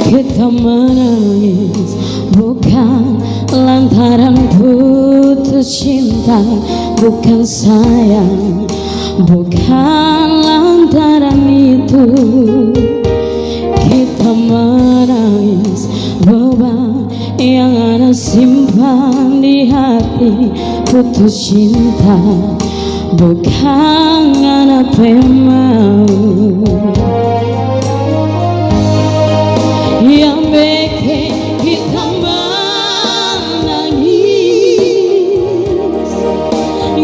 Kita menangis bukan lantaran putus cinta, bukan sayang, bukan lantaran itu. Kita menangis beban yang ada simpan di hati, putus cinta bukan anak mau. Yang bikin kita menangis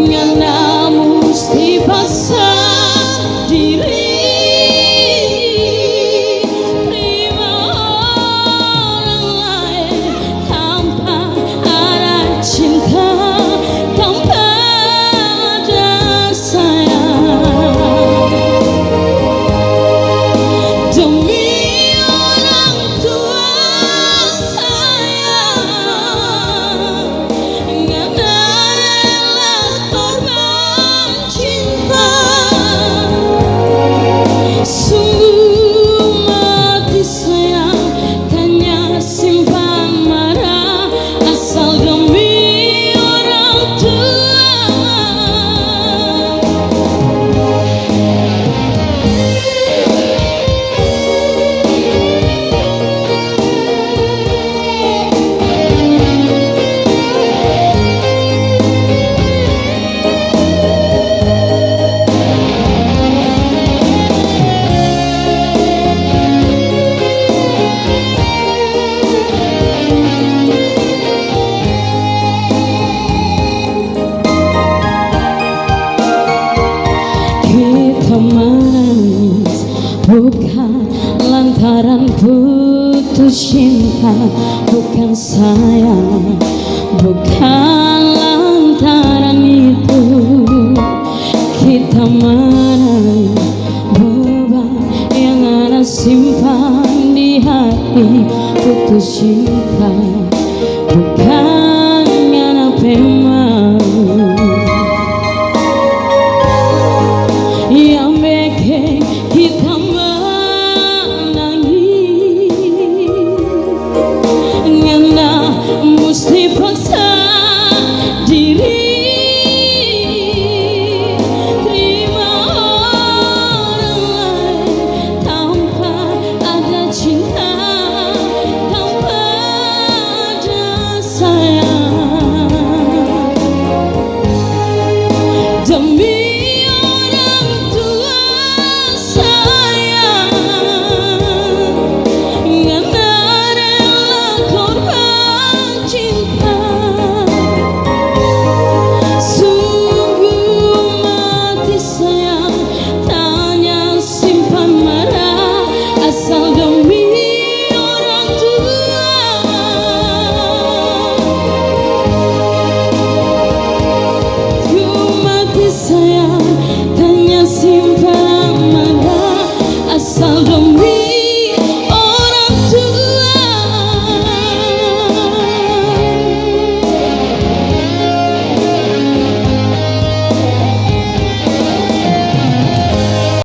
karena mesti paksa diri terima orang lain tanpa ada cinta, tanpa ada sayang. Demi menangis bukan lantaran putus cinta, bukan sayang, bukan lantaran itu. Kita menangis beban yang ada simpan di hati, putus cinta bukan anak